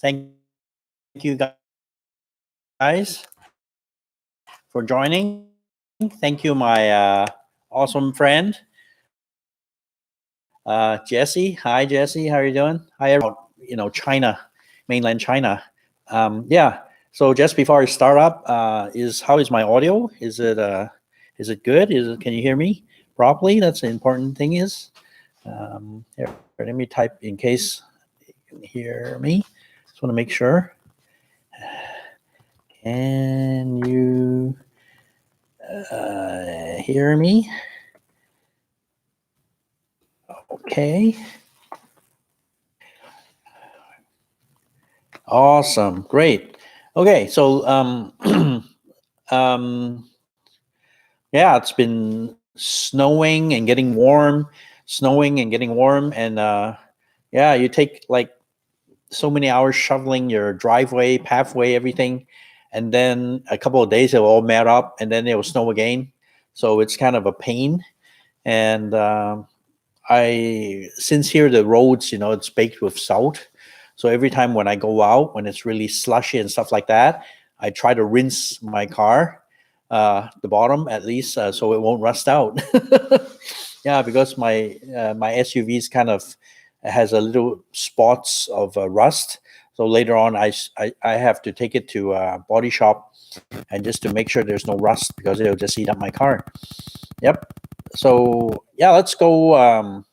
Thank you guys for joining. Thank you, my awesome friend Jesse. Hi, Jesse. How are you doing? Hi, everyone. China, mainland China. Yeah. So just before I start up, how is my audio? Is it good? Can you hear me properly? That's the important thing. Here, let me type in case you can hear me. Just want to make sure. Can you hear me? Okay. Awesome. Great. Okay. So, um, yeah, it's been snowing and getting warm, and yeah, you take like so many hours shoveling your driveway, pathway, everything, and then a couple of days it will all melt up, and then it will snow again. So it's kind of a pain. And I since here the roads, it's baked with salt. So every time when I go out, when it's really slushy and stuff like that, I try to rinse my car, the bottom at least, so it won't rust out. Yeah, because my SUV is kind of has a little spots of rust. So later on, I have to take it to a body shop and just to make sure there's no rust because it'll just eat up my car. Yep. So yeah, let's go.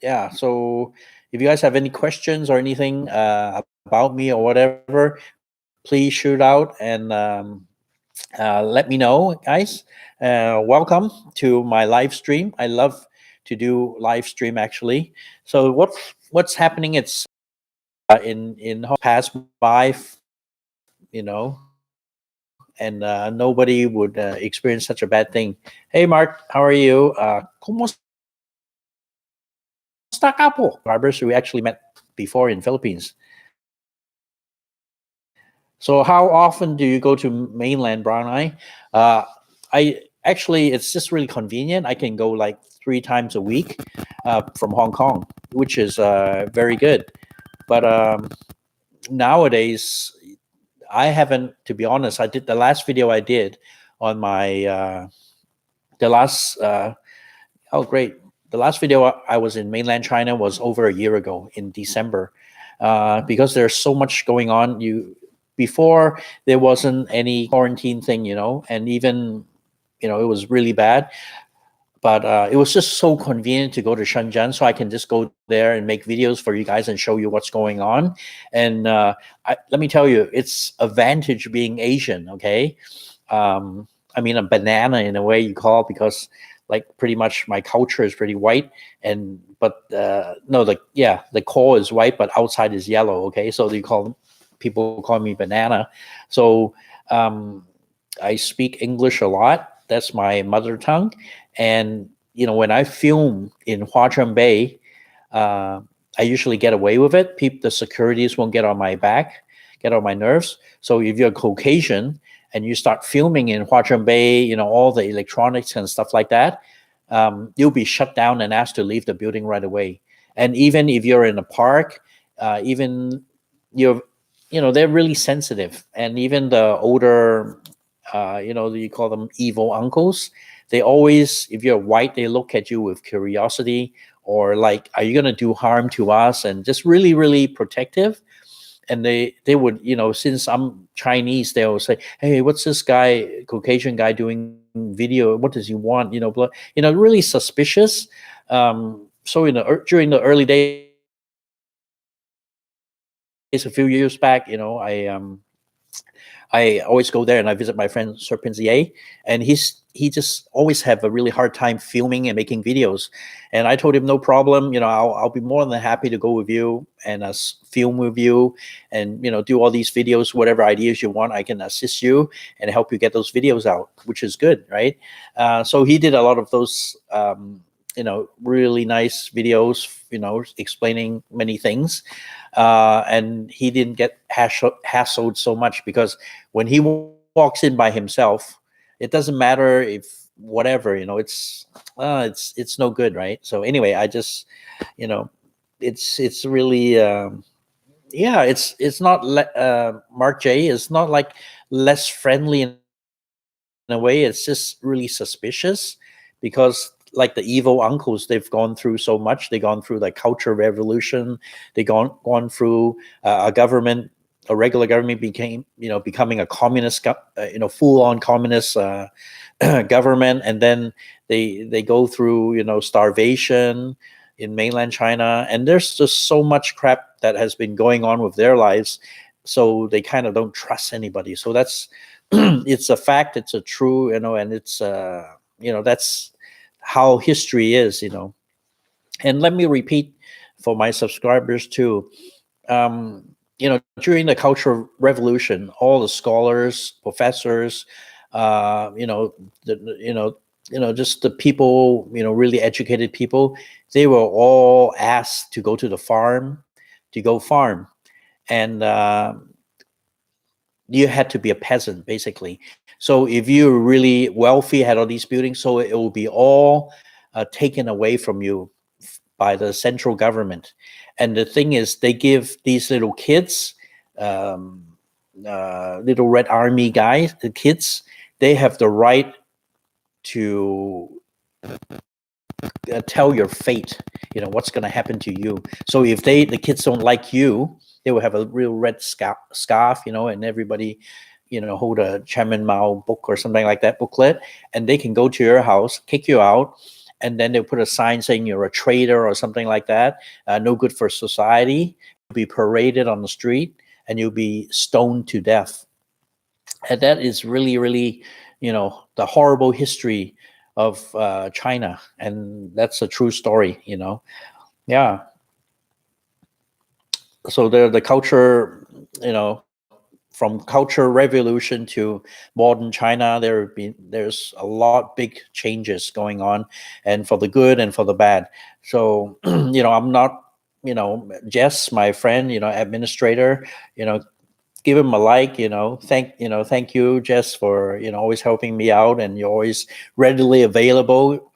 Yeah. So if you guys have any questions or anything about me or whatever, please shoot out and let me know, guys. Welcome to my live stream. I love to do live stream actually. So what's happening? It's in past by, you know, and nobody would experience such a bad thing. Hey, Mark, how are you? ¿Cómo está, capo? Barbers, we actually met before in Philippines. So how often do you go to mainland, Brown Eye? I actually, it's just really convenient. I can go like 3 times a week from Hong Kong, which is very good. But nowadays, I haven't, to be honest. I did the last video I did on my the last. Oh, great! The last video I was in mainland China was over a year ago in December, because there's so much going on. Before there wasn't any quarantine thing, and even it was really bad. But it was just so convenient to go to Shenzhen, so I can just go there and make videos for you guys and show you what's going on. And let me tell you, it's advantage being Asian. Okay, I mean a banana in a way you call, because like pretty much my culture is pretty white, but no, the core is white, but outside is yellow. Okay, so people call me banana. So I speak English a lot. That's my mother tongue. And when I film in Huaqingbei, I usually get away with it. The securities won't get on my back, get on my nerves. So if you're Caucasian and you start filming in Huaqingbei, all the electronics and stuff like that, you'll be shut down and asked to leave the building right away. And even if you're in a park, even they're really sensitive. And even the older, you call them evil uncles. They always, if you're white, they look at you with curiosity, or like, are you going to do harm to us? And just really, really protective. And they would, since I'm Chinese, they will say, hey, what's this guy, Caucasian guy doing video? What does he want? Really suspicious. So during the early days, a few years back, I always go there and I visit my friend Serpentier, and he just always have a really hard time filming and making videos. And I told him, no problem, I'll be more than happy to go with you and film with you, and do all these videos, whatever ideas you want, I can assist you and help you get those videos out, which is good, right? So he did a lot of those really nice videos, explaining many things. And he didn't get hassled so much, because when he walks in by himself, it doesn't matter if whatever, it's no good, right? So anyway, I just, it's really, yeah, it's not Mark J is not like less friendly in a way. It's just really suspicious because like the evil uncles, they've gone through so much. They've gone through the culture revolution. They gone through a government, a regular government became, becoming a communist, full on communist government, and then they go through, starvation in mainland China, and there's just so much crap that has been going on with their lives, so they kind of don't trust anybody. So that's it's a fact, it's a true, and it's that's how history is. And let me repeat for my subscribers too. During the Cultural Revolution, all the scholars, professors, the, just the people, really educated people, they were all asked to go to the farm, to go farm, and you had to be a peasant basically. So if you're really wealthy, had all these buildings, so it will be all taken away from you by the central government. And the thing is, they give these little kids, um, little Red Army guys, the kids, they have the right to tell your fate. What's going to happen to you. So if the kids don't like you, they will have a real red scarf, and everybody, hold a Chairman Mao book or something like that, booklet, and they can go to your house, kick you out, and then they'll put a sign saying you're a traitor or something like that, no good for society. You'll be paraded on the street, and you'll be stoned to death. And that is really, really, the horrible history of China, and that's a true story. Yeah. So the culture, from culture revolution to modern China, there's a lot big changes going on, and for the good and for the bad. So I'm not, Jess, my friend, administrator, give him a like, thank you, Jess, for always helping me out, and you're always readily available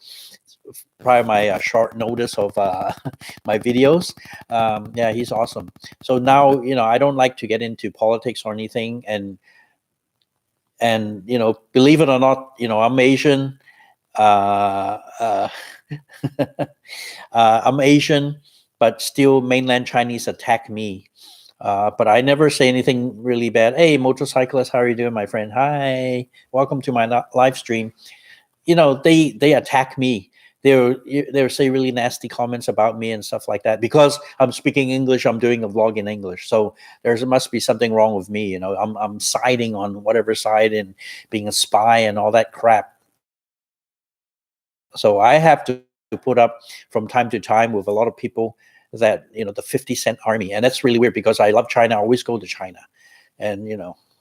prior my short notice of my videos. Yeah, he's awesome. So now, I don't like to get into politics or anything, and believe it or not, I'm Asian. Uh, uh, I'm Asian, but still mainland Chinese attack me. But I never say anything really bad. Hey, motorcyclist, how are you doing, my friend? Hi, welcome to my live stream. They attack me. They'll say really nasty comments about me and stuff like that because I'm speaking English. I'm doing a vlog in English, so there must be something wrong with me. I'm siding on whatever side and being a spy and all that crap. So I have to put up from time to time with a lot of people that the 50 Cent army, and that's really weird because I love China. I always go to China, and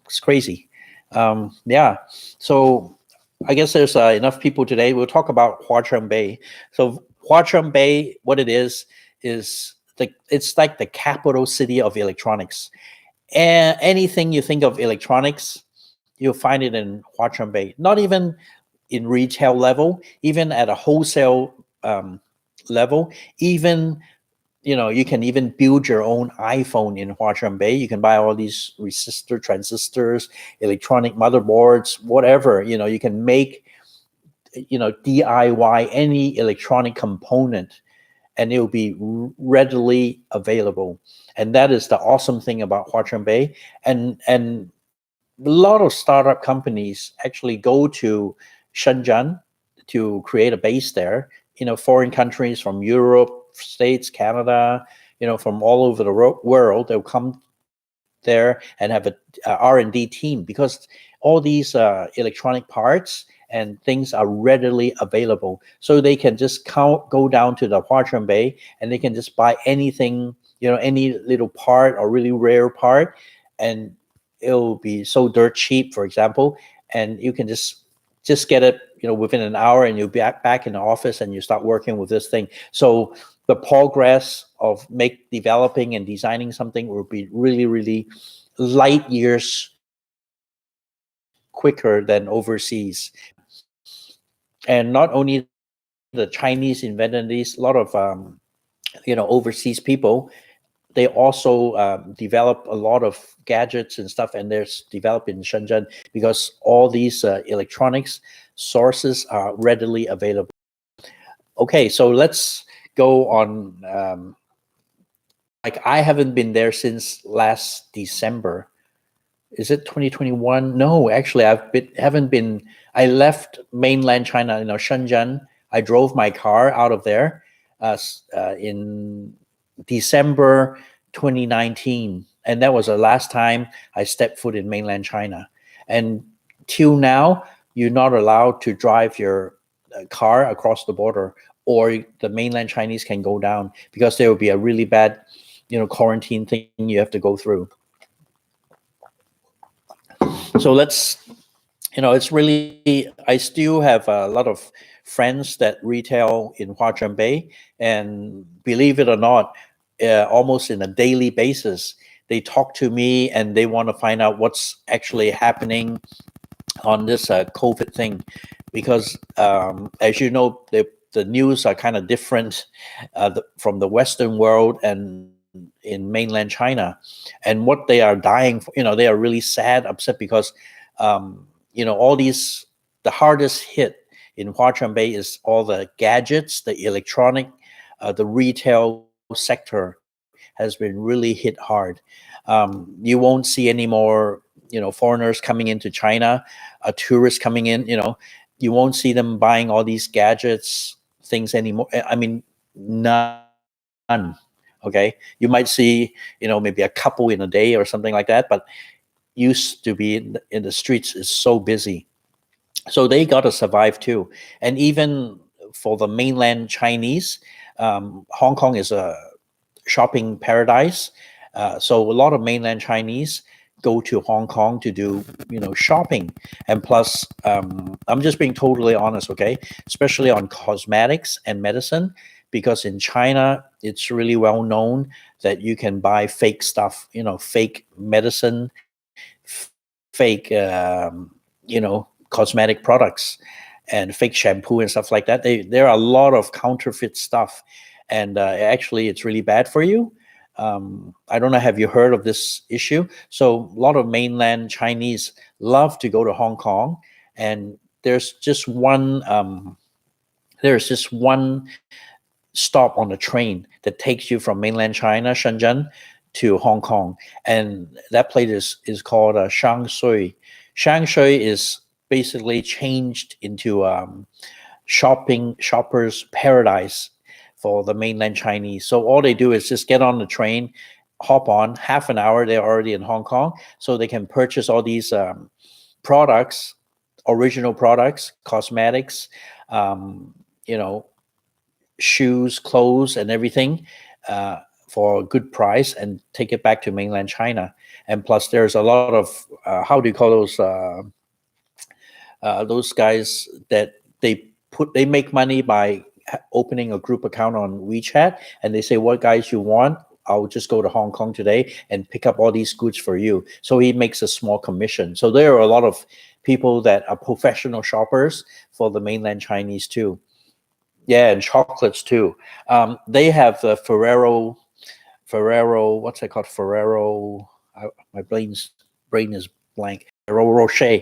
it's crazy. Yeah, so I guess there's enough people today. We'll talk about Huaqingbei. So Huaqingbei, what it is it's like the capital city of electronics. And anything you think of electronics, you'll find it in Huaqingbei. Not even in retail level, even at a wholesale level, even you can even build your own iPhone in Huaqingbei. You can buy all these resistor, transistors, electronic motherboards, whatever. You can make, DIY any electronic component, and it will be readily available. And that is the awesome thing about Huaqingbei. And a lot of startup companies actually go to Shenzhen to create a base there. Foreign countries from Europe, States, Canada, from all over the world, they'll come there and have a R&D team because all these electronic parts and things are readily available. So they can just go down to the Huaqingbei and they can just buy anything, any little part or really rare part, and it'll be so dirt cheap, for example, and you can just get it, within an hour, and you'll be back in the office and you start working with this thing. So the progress of developing and designing something will be really, really light years quicker than overseas. And not only the Chinese invented these, a lot of overseas people, they also develop a lot of gadgets and stuff, and they're developed in Shenzhen because all these electronics sources are readily available. Okay, so let's go on. Like I haven't been there since last December. Is it 2021? No, actually, haven't been. I left mainland China, Shenzhen. I drove my car out of there in December 2019, and that was the last time I stepped foot in mainland China. And till now, you're not allowed to drive your car across the border, or the mainland Chinese can go down because there will be a really bad, quarantine thing you have to go through. So it's really, I still have a lot of friends that retail in Huaqingbei, and believe it or not, almost in a daily basis, they talk to me and they want to find out what's actually happening on this COVID thing, because as you know, the news are kind of different from the Western world and in mainland China, and what they are dying for. They are really sad, upset because all these, the hardest hit in Huaqingbei is all the gadgets, the electronic, the retail sector has been really hit hard. You won't see any more, foreigners coming into China, tourists coming in. You won't see them buying all these gadgets, things anymore. I mean, none. Okay, you might see, maybe a couple in a day or something like that, but used to be in the streets is so busy. So they got to survive too. And even for the mainland Chinese, Hong Kong is a shopping paradise. So a lot of mainland Chinese go to Hong Kong to do, shopping. And plus, I'm just being totally honest, okay? Especially on cosmetics and medicine, because in China, it's really well known that you can buy fake stuff, fake medicine, fake, cosmetic products, and fake shampoo and stuff like that. There are a lot of counterfeit stuff, and actually, it's really bad for you. I don't know, have you heard of this issue? So a lot of mainland Chinese love to go to Hong Kong, and there's just one stop on the train that takes you from mainland China, Shenzhen, to Hong Kong, and that place is called Shangshui. Shangshui is basically changed into shoppers paradise for the mainland Chinese. So all they do is just get on the train, hop on, half an hour, they're already in Hong Kong, so they can purchase all these products, original products, cosmetics, shoes, clothes, and everything for a good price, and take it back to mainland China. And plus, there's a lot of how do you call those guys that they make money by opening a group account on WeChat, and they say, what guys you want, I'll just go to Hong Kong today and pick up all these goods for you. So he makes a small commission. So there are a lot of people that are professional shoppers for the mainland Chinese too. Yeah, and chocolates too. They have the Ferrero, what's it called? Ferrero, my brain is blank. Ferrero Rocher,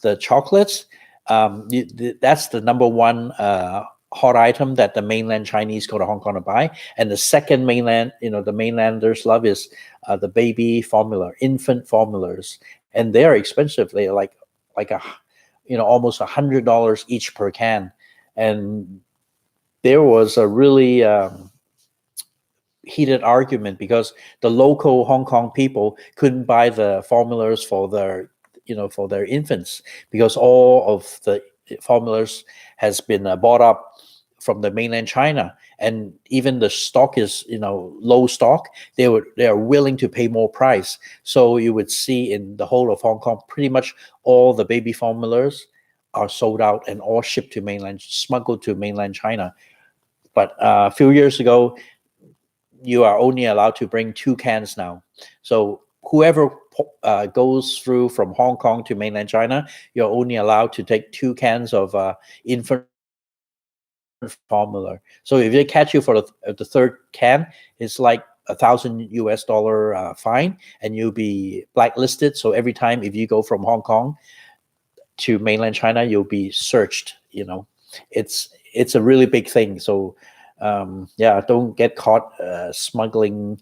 the chocolates. That's the number one hot item that the mainland Chinese go to Hong Kong to buy. And the second the mainlanders love is the baby formula, infant formulas, and they're expensive. They're like almost $100 each per can. And there was a really heated argument because the local Hong Kong people couldn't buy the formulas for their infants, because all of the formulas has been bought up from the mainland China, and even the stock is low stock. They are willing to pay more price. So you would see in the whole of Hong Kong, pretty much all the baby formulas are sold out and all shipped to smuggled to mainland China. But a few years ago, you are only allowed to bring 2 cans now. So whoever goes through from Hong Kong to mainland China, you're only allowed to take 2 cans of infant formula. So if they catch you for the third can, it's like $1,000 fine, and you'll be blacklisted. So every time if you go from Hong Kong to mainland China, you'll be searched. It's a really big thing. So yeah, don't get caught smuggling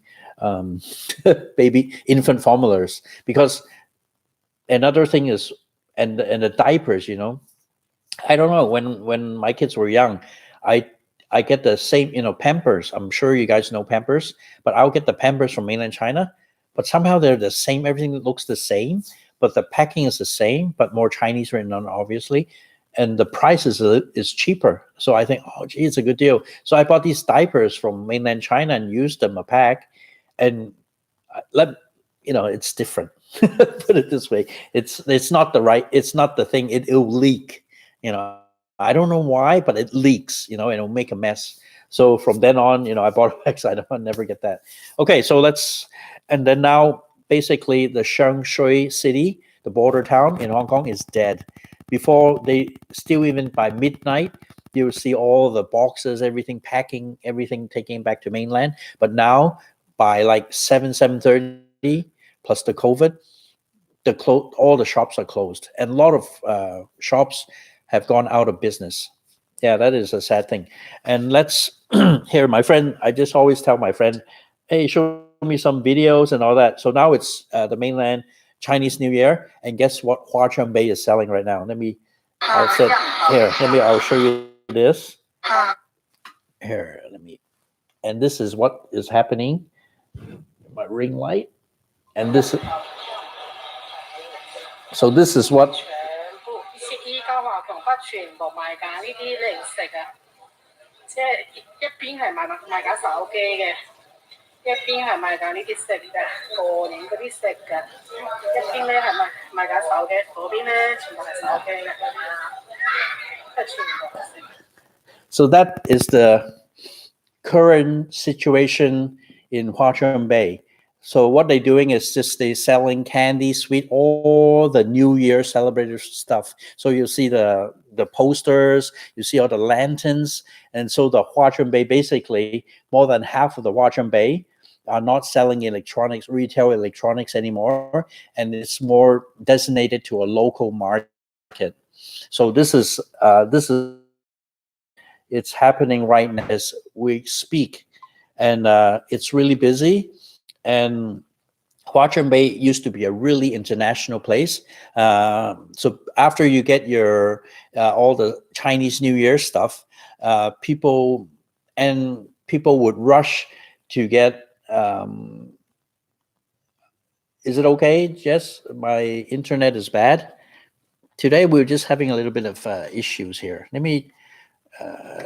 baby infant formulas. Because another thing is, and the diapers, I don't know, when my kids were young, I get the same, Pampers. I'm sure you guys know Pampers, but I'll get the Pampers from mainland China, but somehow they're the same. Everything looks the same, but the packing is the same, but more Chinese written on, obviously, and the price is cheaper. So I think, oh, gee, it's a good deal. So I bought these diapers from mainland China and used them a pack, and it's different. Put it this way, it's not the thing. It'll leak. I don't know why, but it leaks. And it'll make a mess. So from then on, I bought a pack. So I'll never get that. Okay, so and then now basically the Shenzhen city, the border town in Hong Kong, is dead. Before, they still, even by midnight, you'll see all the boxes, everything, packing, everything, taking back to mainland. But now by like 7:30 plus the COVID, all the shops are closed, and a lot of shops have gone out of business. Yeah, that is a sad thing. And let's here, my friend, I just always tell my friend, hey, show me some videos and all that. So now it's the mainland Chinese New Year, and guess what Huaqingbei is selling right now? I'll show you this. Here, and this is what is happening. My ring light, and this is what. 依家華強北全部賣緊呢啲零食啊，即係一邊係賣緊手機嘅，一邊係賣緊呢啲食嘅，過年嗰啲食嘅，一邊咧係賣緊手機，嗰邊咧全部係手機嘅，係全部係食。So that is the current situation in Huaqingbei. So what they're doing is just they're selling candy, sweet, all the New Year celebrated stuff. So you see the posters, you see all the lanterns, and so the Huaqingbei, basically more than half of the Huaqingbei are not selling retail electronics anymore, and it's more designated to a local market. So this is it's happening right now as we speak, and it's really busy. And Huaqingbei used to be a really international place. So after you get your all the Chinese New Year stuff, people would rush to get. Is it okay, Jess? My internet is bad. Today we're just having a little bit of issues here. Let me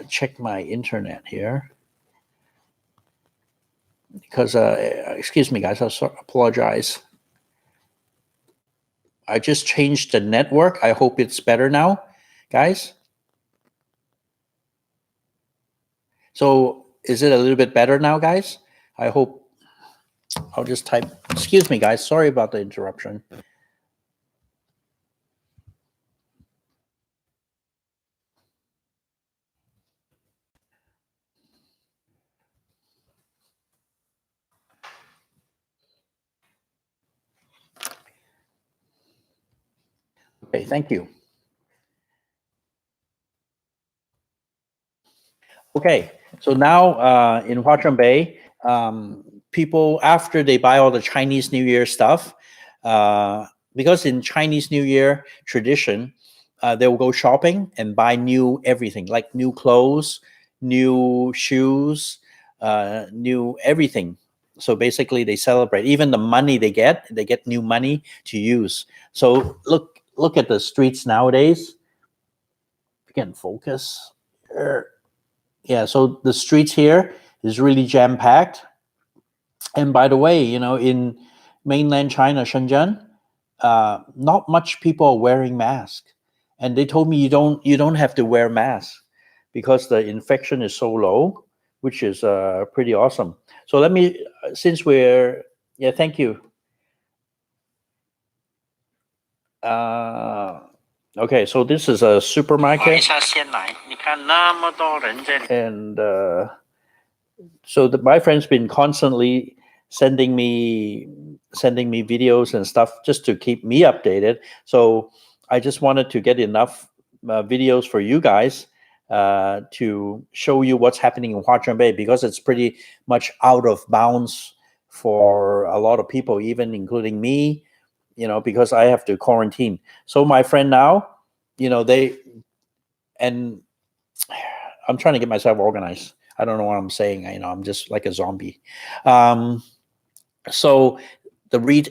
check my internet here. Because, excuse me, guys, I apologize. I just changed the network. I hope it's better now, guys. So is it a little bit better now, guys? I hope. I'll just type. Excuse me, guys. Sorry about the interruption. Okay, thank you. Okay, so now in Huaqingbei, people, after they buy all the Chinese New Year stuff, because in Chinese New Year tradition, they will go shopping and buy new everything, like new clothes, new shoes, new everything. So basically, they celebrate. Even the money they get new money to use. So look at the streets nowadays. If you can focus. Yeah, so the streets here is really jam-packed. And by the way, in mainland China, Shenzhen, not much people are wearing masks. And they told me you don't have to wear masks because the infection is so low, which is pretty awesome. So let me, thank you. Okay, so this is a supermarket. And so my friend's been constantly sending me videos and stuff just to keep me updated. So I just wanted to get enough videos for you guys to show you what's happening in Huaqingbei, because it's pretty much out of bounds for a lot of people, even including me, because I have to quarantine. So my friend now, and I'm trying to get myself organized. I don't know what I'm saying. I'm just like a zombie. So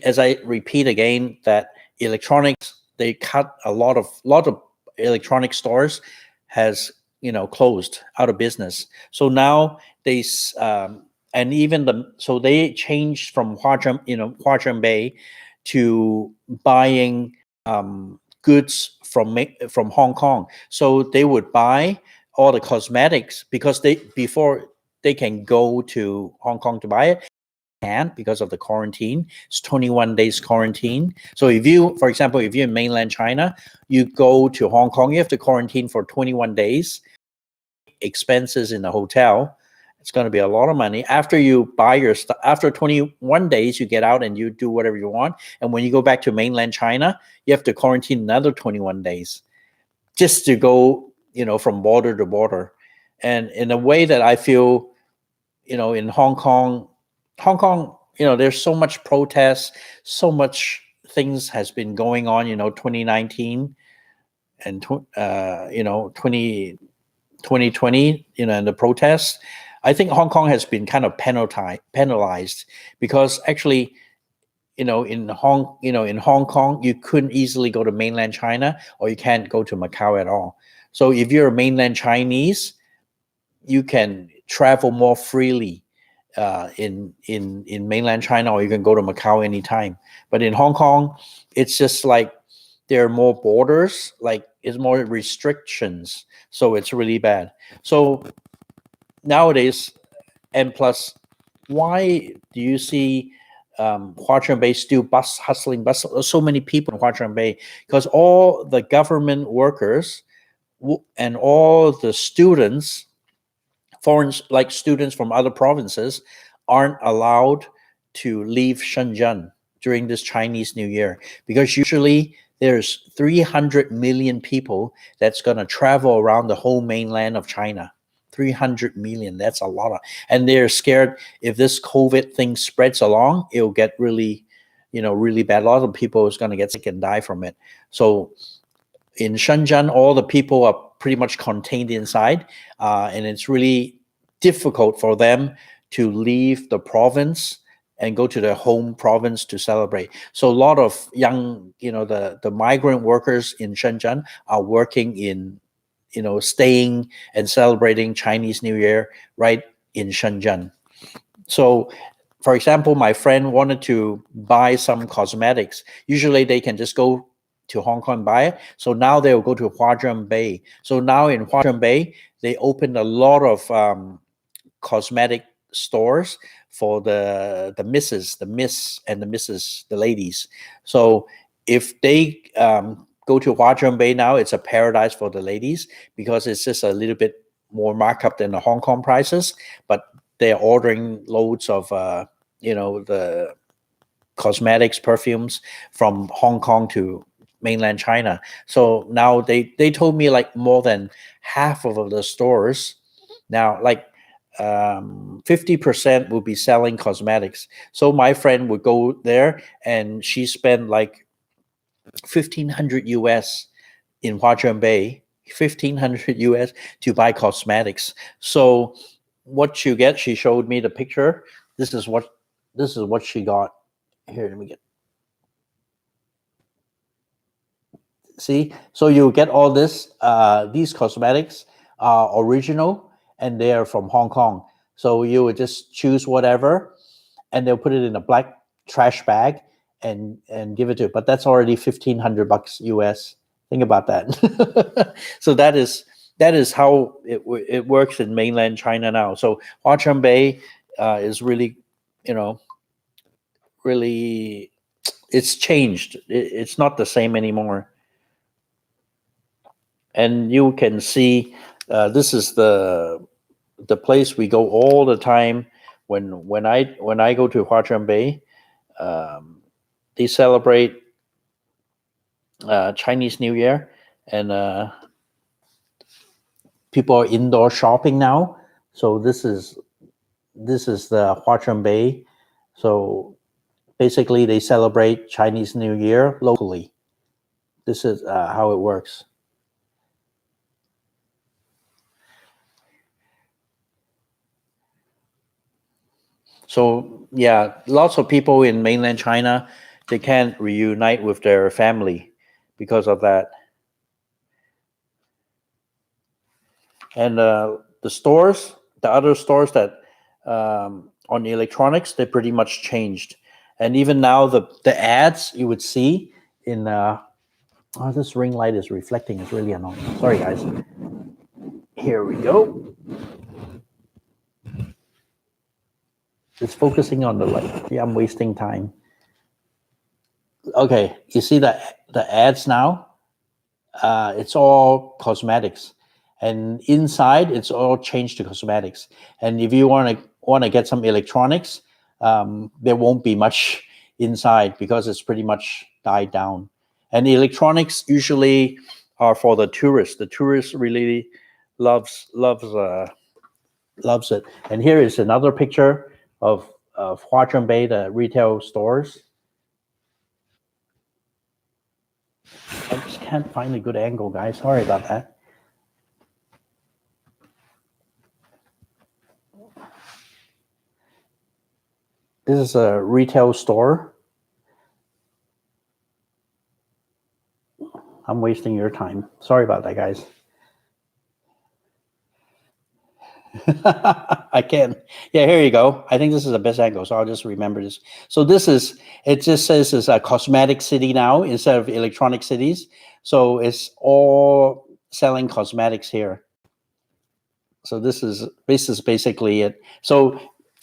as I repeat again, that electronics, they cut a lot of electronic stores has closed, out of business. So now and even so they changed from Huaqingbei to buying goods from Hong Kong. So they would buy all the cosmetics, because before they can go to Hong Kong to buy it, can't, because of the quarantine. It's 21 days quarantine. So for example, if you're in mainland China, you go to Hong Kong, you have to quarantine for 21 days. Expenses in the hotel, it's going to be a lot of money. After you buy your stuff, after 21 days, you get out and you do whatever you want. And when you go back to mainland China, you have to quarantine another 21 days just to go, from border to border. And in a way that I feel, in Hong Kong, there's so much protest, so much things has been going on, 2019 and 2020, and the protests. I think Hong Kong has been kind of penalized, because actually, in Hong Kong, you couldn't easily go to mainland China, or you can't go to Macau at all. So if you're a mainland Chinese, you can travel more freely in mainland China, or you can go to Macau anytime. But in Hong Kong, it's just like there are more borders, like it's more restrictions. So it's really bad. So nowadays, and plus, why do you see Huaqingbei still hustling? So many people in Huaqingbei, because all the government workers and all the students, like students from other provinces, aren't allowed to leave Shenzhen during this Chinese New Year, because usually there's 300 million people that's going to travel around the whole mainland of China. 300 million, that's a lot. And they're scared if this COVID thing spreads along, it'll get really, really bad. A lot of people is going to get sick and die from it. So in Shenzhen, all the people are pretty much contained inside, and it's really difficult for them to leave the province and go to their home province to celebrate. So a lot of young, the migrant workers in Shenzhen are working in, staying and celebrating Chinese New Year right in Shenzhen. So, for example, my friend wanted to buy some cosmetics. Usually they can just go to Hong Kong and buy it. So now they will go to Huaqingbei. So now in Huaqingbei, they opened a lot of cosmetic stores for the misses, the miss and the misses, the ladies. So if they go to Huaqingbei now, it's a paradise for the ladies, because it's just a little bit more markup than the Hong Kong prices, but they're ordering loads of the cosmetics, perfumes from Hong Kong to mainland China. So now they told me like more than half of the stores now, like 50% will be selling cosmetics. So my friend would go there and she spent like 1,500 US in Huaqingbei, 1,500 US to buy cosmetics. So what you get, she showed me the picture. This is what she got. Here, let me get. See, so you get all this. These cosmetics are original and they are from Hong Kong. So you would just choose whatever, and they'll put it in a black trash bag and give it to you. But that's already $1,500 US. Think about that. So that is how it works in mainland China now. So Huaqingbei is really, really, it's changed. It's not the same anymore. And you can see this is the the place we go all the time when I go to Huaqingbei. They celebrate Chinese New Year, and people are indoor shopping now. So this is the Huaqingbei. So basically, they celebrate Chinese New Year locally. This is how it works. So yeah, lots of people in mainland China, they can't reunite with their family because of that. And the stores, the other stores that on electronics, they pretty much changed. And even now, the ads you would see in this ring light is reflecting. It's really annoying. Sorry, guys. Here we go. It's focusing on the light. Yeah, I'm wasting time. Okay, you see the ads now? It's all cosmetics, and inside it's all changed to cosmetics. And if you want to get some electronics, there won't be much inside because it's pretty much died down. And the electronics usually are for the tourists. The tourists really loves it. And here is another picture of Huaqingbei, the retail stores. I just can't find a good angle, guys. Sorry about that. This is a retail store. I'm wasting your time. Sorry about that, guys. I can. Yeah, here you go. I think this is the best angle, so I'll just remember this. So it just says it's a cosmetic city now instead of electronic cities. So it's all selling cosmetics here. So this is basically it. So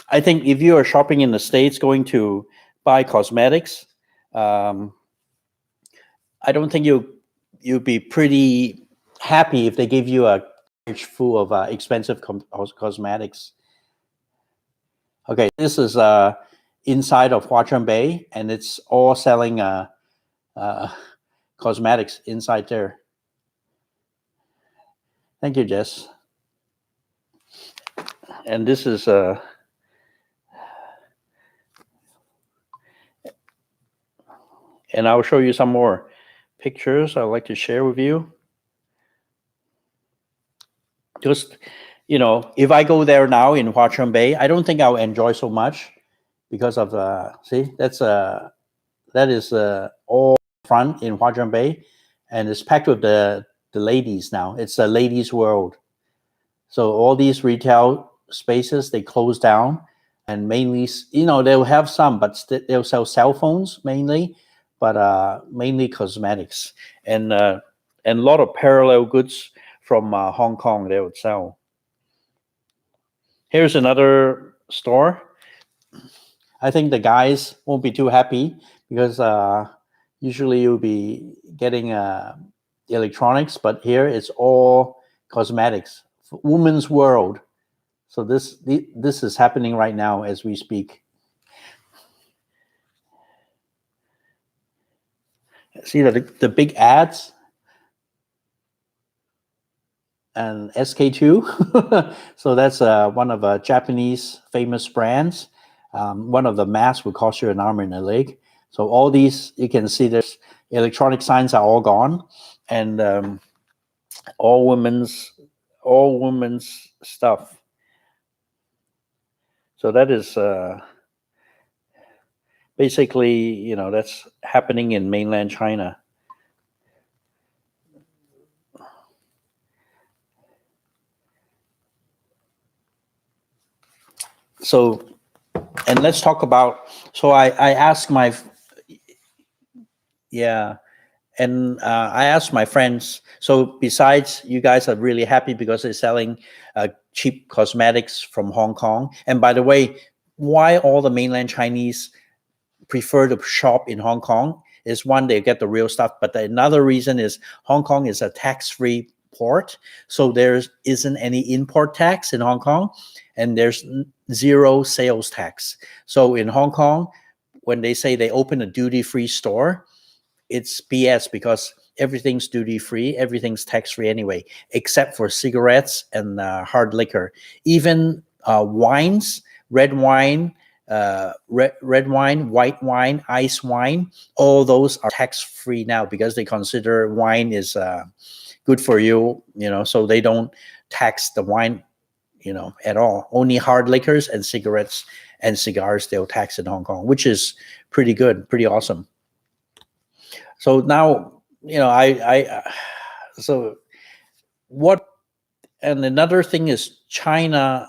I think if you are shopping in the States going to buy cosmetics, I don't think you'd be pretty happy if they give you a full of expensive cosmetics. Okay, this is inside of Huaqingbei, and it's all selling cosmetics inside there. Thank you, Jess. And this is and I'll show you some more pictures I'd like to share with you. Just, if I go there now in Huaqingbei, I don't think I'll enjoy so much because of see, that is all front in Huaqingbei, and it's packed with the ladies now. It's a ladies' world. So all these retail spaces, they close down, and mainly, they'll have some, but they'll sell cell phones mainly, but mainly cosmetics, and a lot of parallel goods from Hong Kong they would sell. Here's another store. I think the guys won't be too happy because usually you'll be getting electronics, but here it's all cosmetics. Women's world. So this is happening right now as we speak. See the big ads and SK2. So that's one of Japanese famous brands. One of the masks would cost you an arm and a leg. So all these, you can see there's electronic signs are all gone, and all women's stuff. So that is basically, that's happening in mainland China. So, and let's talk about, so I asked my, I asked my friends, so besides you guys are really happy because they're selling cheap cosmetics from Hong Kong. And by the way, why all the mainland Chinese prefer to shop in Hong Kong is one, they get the real stuff. But another reason is Hong Kong is a tax-free port, so there isn't any import tax in Hong Kong, and there's zero sales tax. So in Hong Kong, when they say they open a duty-free store, it's BS, because everything's duty-free, everything's tax-free anyway, except for cigarettes and hard liquor. Even wines, red wine, white wine, ice wine, all those are tax-free now, because they consider wine is good for you, so they don't tax the wine, at all. Only hard liquors and cigarettes and cigars they'll tax in Hong Kong, which is pretty good, pretty awesome. So now, so what, and another thing is China,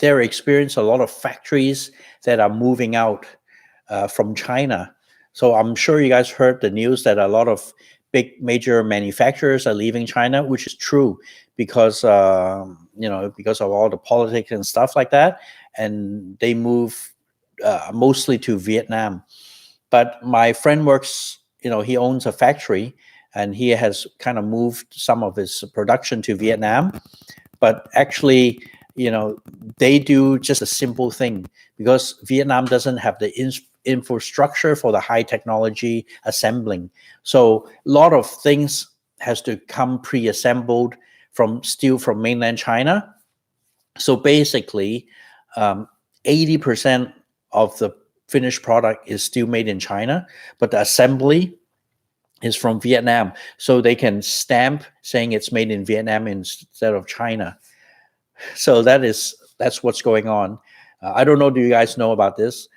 they're experiencing a lot of factories that are moving out from China. So I'm sure you guys heard the news that a lot of big major manufacturers are leaving China, which is true, because because of all the politics and stuff like that, and they move mostly to Vietnam. But my friend works, he owns a factory, and he has kind of moved some of his production to Vietnam. But actually, they do just a simple thing, because Vietnam doesn't have the infrastructure for the high technology assembling. So a lot of things has to come pre-assembled from mainland China. So basically, 80% of the finished product is still made in China, but the assembly is from Vietnam. So they can stamp saying it's made in Vietnam instead of China. So that's what's going on. I don't know, do you guys know about this?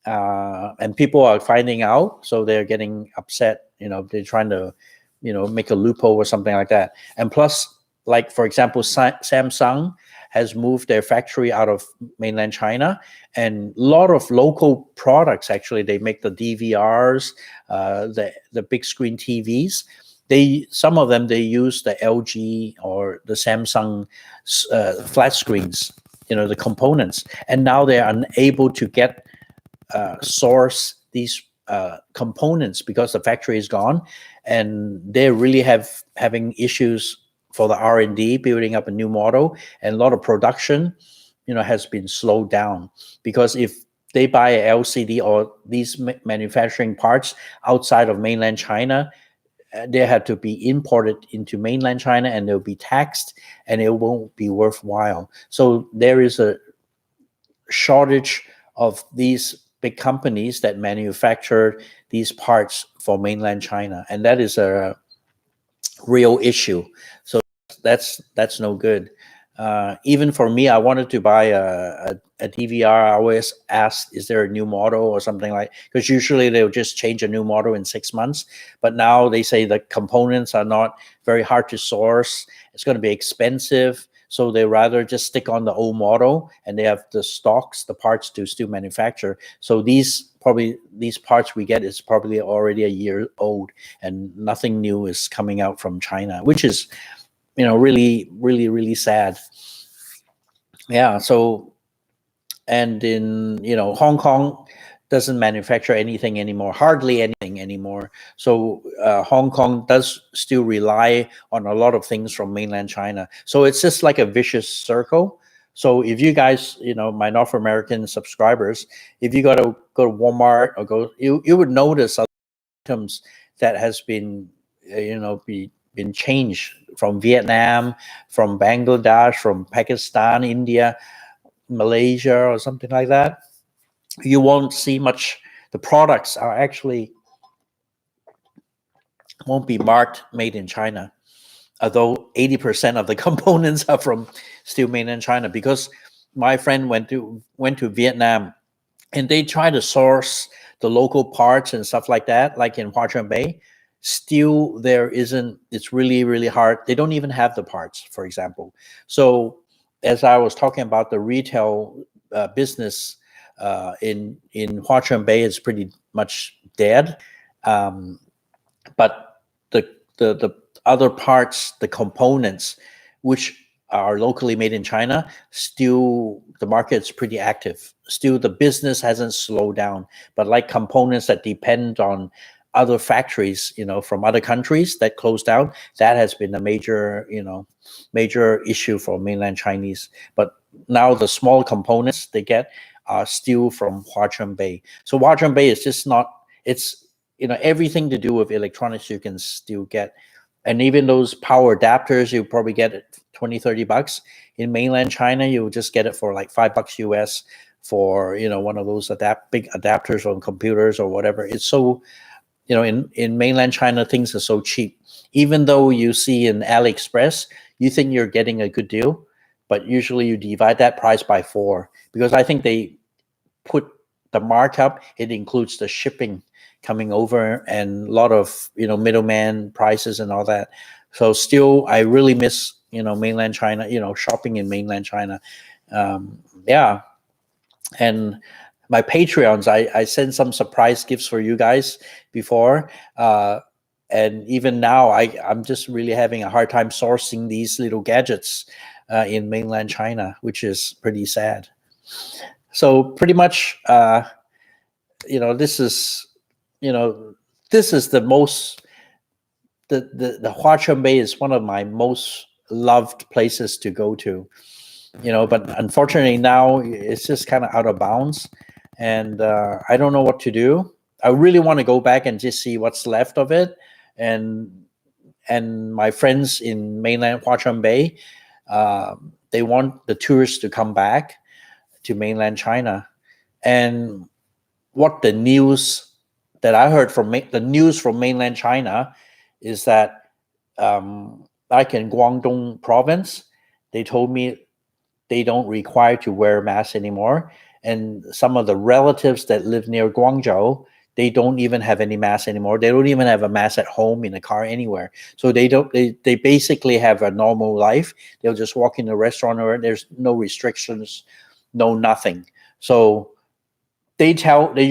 And people are finding out, so they're getting upset. They're trying to, make a loophole or something like that. And plus, like, for example, Samsung has moved their factory out of mainland China, and a lot of local products, actually, they make the DVRs, the big screen TVs. Some of them, they use the LG or the Samsung flat screens, the components, and now they are unable to get source these components because the factory is gone, and they really having issues for the R&D, building up a new model, and a lot of production, has been slowed down, because if they buy a LCD or these manufacturing parts outside of mainland China, they had to be imported into mainland China, and they'll be taxed, and it won't be worthwhile. So there is a shortage of these big companies that manufacture these parts for mainland China, and that is a real issue. So that's no good. Even for me, I wanted to buy a DVR. I always ask, is there a new model or something like, because usually they'll just change a new model in 6 months. But now they say the components are not very hard to source. It's going to be expensive. So they rather just stick on the old model, and they have the stocks, the parts to still manufacture. So these parts we get is probably already a year old, and nothing new is coming out from China, which is, really, really, really sad. Yeah. So, and in, Hong Kong doesn't manufacture anything anymore, hardly anything anymore. So Hong Kong does still rely on a lot of things from mainland China. So it's just like a vicious circle. So if you guys, my North American subscribers, if you got to go to Walmart or you would notice items that has been, been changed from Vietnam, from Bangladesh, from Pakistan, India, Malaysia, or something like that. You won't see much. The products are actually won't be marked made in China, although 80% of the components are from still made in China. Because my friend went to Vietnam, and they try to source the local parts and stuff like that, like in Huaqingbei. Still, there isn't. It's really, really hard. They don't even have the parts, for example. So, as I was talking about, the retail business in Huaqingbei is pretty much dead. But the other parts, the components, which are locally made in China, still the market's pretty active. Still, the business hasn't slowed down. But like components that depend on other factories, from other countries that closed down. That has been a major issue for mainland Chinese. But now the small components they get are still from Huaqingbei. So Huaqingbei is just not. It's everything to do with electronics you can still get, and even those power adapters you probably get it $20-30. In mainland China you'll just get it for like $5 US for one of those big adapters on computers or whatever. It's so in mainland China things are so cheap. Even though you see in AliExpress you think you're getting a good deal, but usually you divide that price by 4, because I think they put the markup. It includes the shipping coming over and a lot of middleman prices and all that. So still I really miss mainland China, shopping in mainland China. Yeah. And my Patreons, I sent some surprise gifts for you guys before, and even now I'm just really having a hard time sourcing these little gadgets in mainland China, which is pretty sad. So pretty much this is the most the Huaqingbei is one of my most loved places to go to, but unfortunately now it's just kind of out of bounds, and I don't know what to do. I really want to go back and just see what's left of it, and my friends in mainland Huaqingbei, they want the tourists to come back to mainland China. And what the news that I heard from the news from mainland China is that like in Guangdong province, they told me they don't require to wear masks anymore. And some of the relatives that live near Guangzhou, they don't even have any masks anymore. They don't even have a mask at home, in a car, anywhere. So they basically have a normal life. They'll just walk in a restaurant, or there's no restrictions, no nothing. So they tell me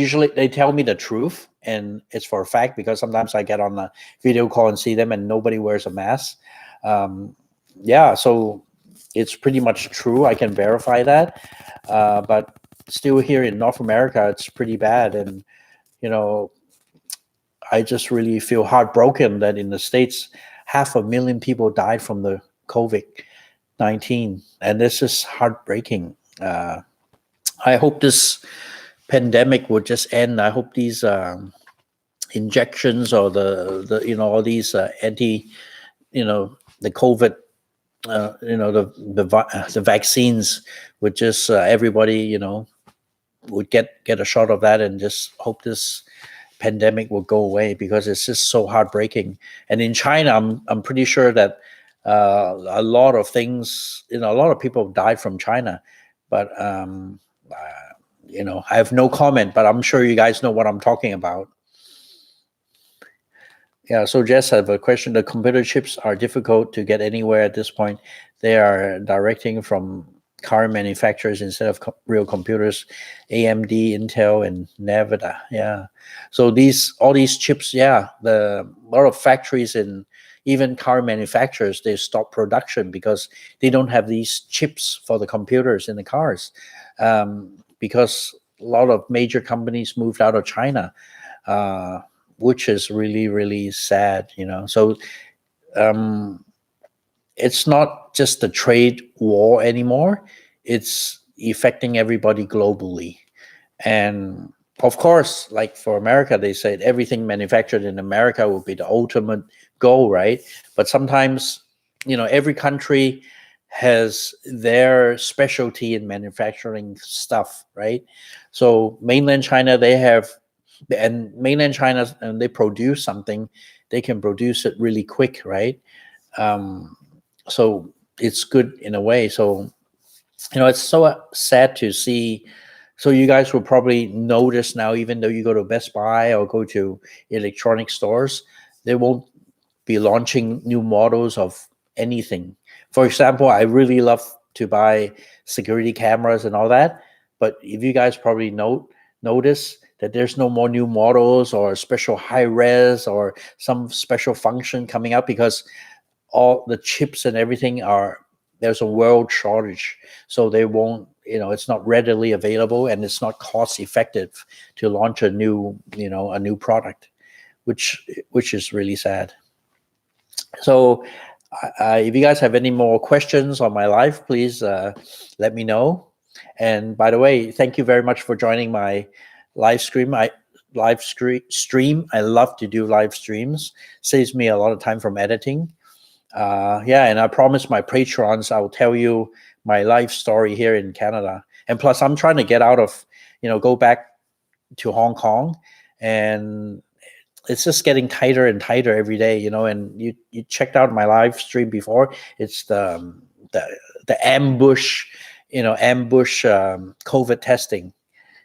the truth, and it's for a fact, because sometimes I get on a video call and see them and nobody wears a mask. So it's pretty much true. I can verify that. But still here in North America, it's pretty bad. And, I just really feel heartbroken that in the States, 500,000 people died from the COVID-19. And this is heartbreaking. I hope this pandemic would just end. I hope these injections or the all these the COVID, the vaccines would just everybody would get a shot of that, and just hope this pandemic will go away, because it's just so heartbreaking. And in China, I'm pretty sure that a lot of things, a lot of people died from China, but I have no comment, but I'm sure you guys know what I'm talking about. Yeah, so Jess, I have a question. The computer chips are difficult to get anywhere at this point. They are directing from car manufacturers instead of real computers, AMD, Intel, and Nevada. Yeah. So all these chips, a lot of factories and even car manufacturers, they stop production because they don't have these chips for the computers in the cars. Because a lot of major companies moved out of China, which is really, really sad, So it's not just a trade war anymore. It's affecting everybody globally. And of course, like for America, they said everything manufactured in America will be the ultimate goal, right? But sometimes, every country has their specialty in manufacturing stuff, right? So mainland China, and they produce something, they can produce it really quick, right? So it's good in a way. So, it's so sad to see. So you guys will probably notice now, even though you go to Best Buy or go to electronic stores, they won't be launching new models of anything. For example, I really love to buy security cameras and all that, but if you guys probably notice that there's no more new models or special high res or some special function coming up, because all the chips and everything there's a world shortage. So they won't, it's not readily available, and it's not cost effective to launch a new product. which is really sad. So if you guys have any more questions on my life, please let me know. And by the way, thank you very much for joining my live stream. I love to do live streams. Saves me a lot of time from editing. And I promise my patrons I will tell you my life story here in Canada. And plus, I'm trying to get out of, go back to Hong Kong, and it's just getting tighter and tighter every day, and you checked out my live stream before. It's the ambush, COVID testing.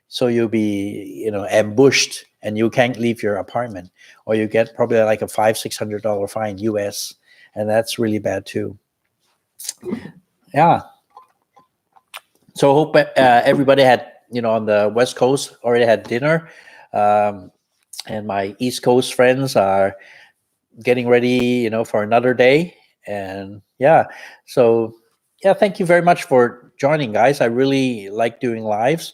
So you'll be, ambushed and you can't leave your apartment, or you get probably like a $500-600 fine US. And that's really bad too. Yeah. So hope everybody had, on the West Coast already had dinner. And my East Coast friends are getting ready, for another day. And so thank you very much for joining, guys. I really like doing lives.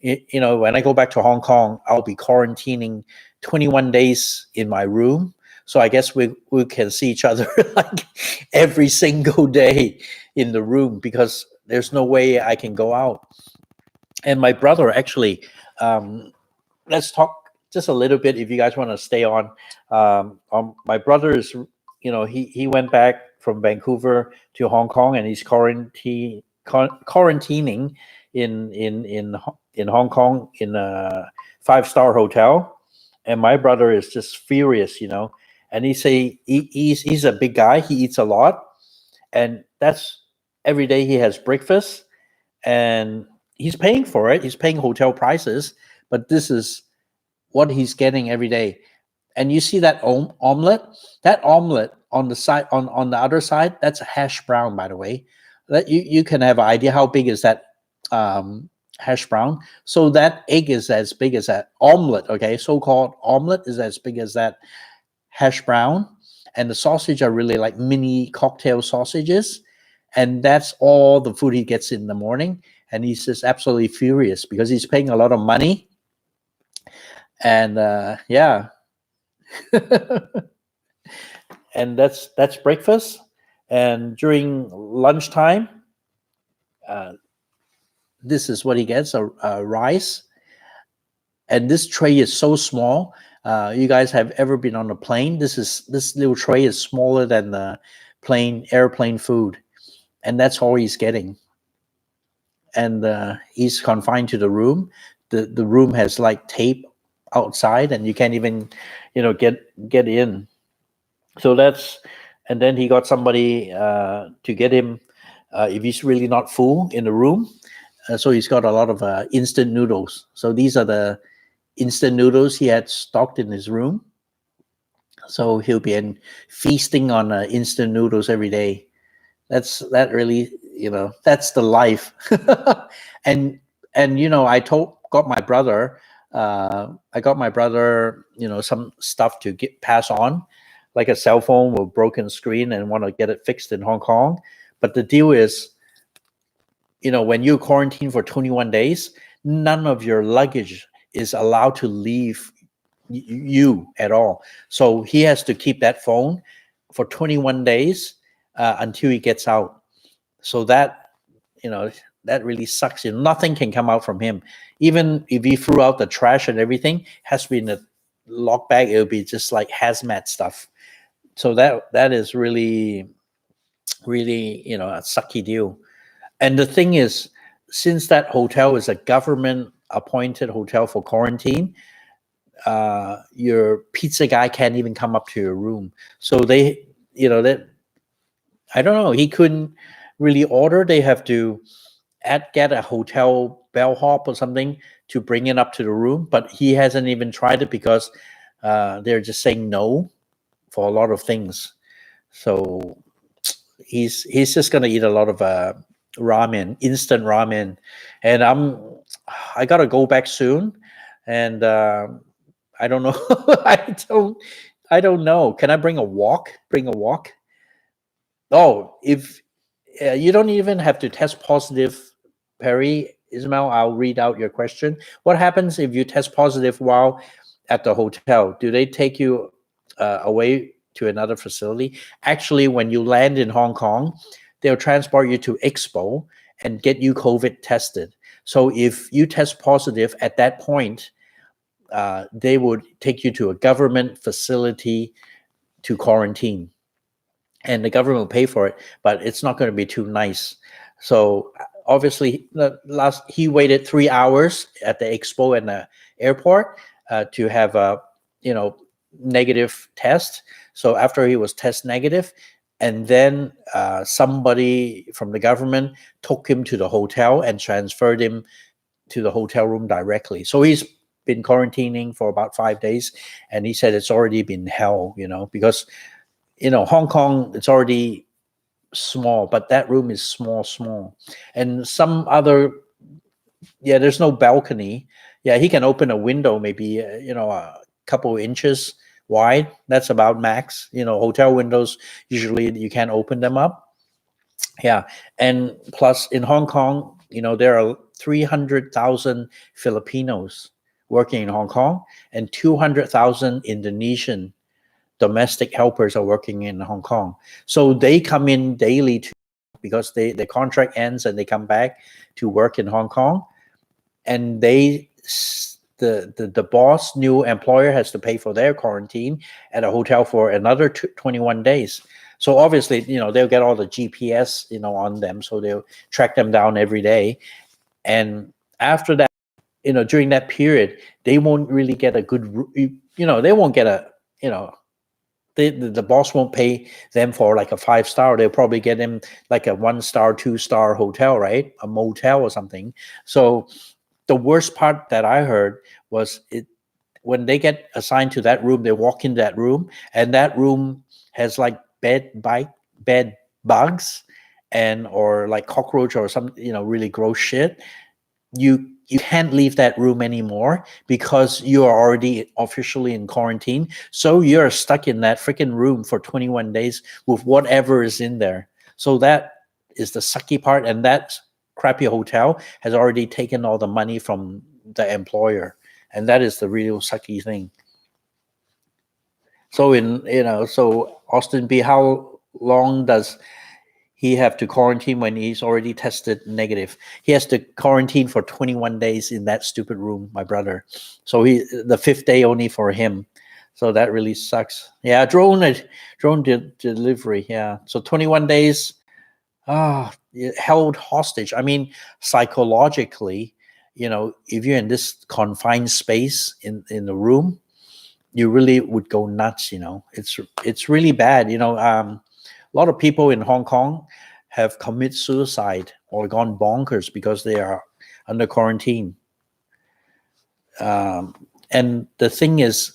When I go back to Hong Kong, I'll be quarantining 21 days in my room. So I guess we can see each other like every single day in the room, because there's no way I can go out. And my brother, actually, let's talk just a little bit if you guys want to stay on. My brother is, he went back from Vancouver to Hong Kong, and he's quarantining in Hong Kong in a 5-star hotel. And my brother is just furious, and he's a big guy. He eats a lot, and that's every day he has breakfast, and he's paying for it. He's paying hotel prices, but this is what he's getting every day. And you see that omelet? That omelet on the side, on the other side, that's a hash brown, by the way. That you can have an idea how big is that hash brown. So that egg is as big as that omelet. Okay, so-called omelet is as big as that hash brown, and the sausage are really like mini cocktail sausages, and that's all the food he gets in the morning. And he's just absolutely furious because he's paying a lot of money. And and that's breakfast. And during lunchtime, this is what he gets: a rice. And this tray is so small. You guys have ever been on a plane? This little tray is smaller than the airplane food, and that's all he's getting. And he's confined to the room. The room has like tape outside, and you can't even, get in. So and then he got somebody to get him if he's really not full in the room. So he's got a lot of instant noodles. So these are the instant noodles he had stocked in his room. So he'll be feasting on instant noodles every day. That's the life. and I got my brother, some stuff to pass on, like a cell phone with broken screen, and want to get it fixed in Hong Kong. But the deal is, when you quarantine for 21 days, none of your luggage is allowed to leave you at all. So he has to keep that phone for 21 days until he gets out. So that really sucks. Nothing can come out from him. Even if he threw out the trash and everything, has to be in a lock bag. It'll be just like hazmat stuff. So that is really, really, a sucky deal. And the thing is, since that hotel is a government appointed hotel for quarantine, your pizza guy can't even come up to your room. So I don't know, he couldn't really order. They have to get a hotel bellhop or something to bring it up to the room, but he hasn't even tried it because they're just saying no for a lot of things. So he's just gonna eat a lot of ramen, instant ramen. And I gotta go back soon, and I don't know. I don't know. Can I bring a wok? Oh, if you don't even have to test positive, Perry Ismail, I'll read out your question. What happens if you test positive while at the hotel, do they take you away to another facility? Actually, when you land in Hong Kong, they'll transport you to Expo and get you COVID tested. So if you test positive at that point, they would take you to a government facility to quarantine, and the government will pay for it, but it's not going to be too nice. So obviously, he waited 3 hours at the Expo and the airport to have a negative test. So after he was test negative, and then somebody from the government took him to the hotel and transferred him to the hotel room directly. So he's been quarantining for about 5 days, and he said it's already been hell, because Hong Kong, it's already small, but that room is small, and some other, there's no balcony. He can open a window, maybe a couple inches wide. That's about max. Hotel windows, usually you can't open them up. And plus in Hong Kong, there are 300,000 Filipinos working in Hong Kong, and 200,000 Indonesian domestic helpers are working in Hong Kong. So they come in daily because the contract ends and they come back to work in Hong Kong, and the boss, new employer, has to pay for their quarantine at a hotel for another 21 days. So obviously, they'll get all the GPS, on them, so they'll track them down every day. And after that, during that period, they won't really get a good, they won't get a, the boss won't pay them for like a 5-star. They'll probably get them like a 1-star, 2-star hotel, right? A motel or something. So the worst part that I heard was when they get assigned to that room, they walk in that room, and that room has like bed bugs or like cockroach or some really gross shit. You can't leave that room anymore because you are already officially in quarantine. So you're stuck in that freaking room for 21 days with whatever is in there. So that is the sucky part, and that crappy hotel has already taken all the money from the employer, and that is the real sucky thing. So so Austin B, how long does he have to quarantine when he's already tested negative? He has to quarantine for 21 days in that stupid room, my brother. So the 5th day only for him. So that really sucks. Yeah, drone delivery. Yeah, so 21 days. Held hostage. I mean, psychologically, if you're in this confined space in the room, you really would go nuts. It's really bad. A lot of people in Hong Kong have committed suicide or gone bonkers because they are under quarantine. And the thing is,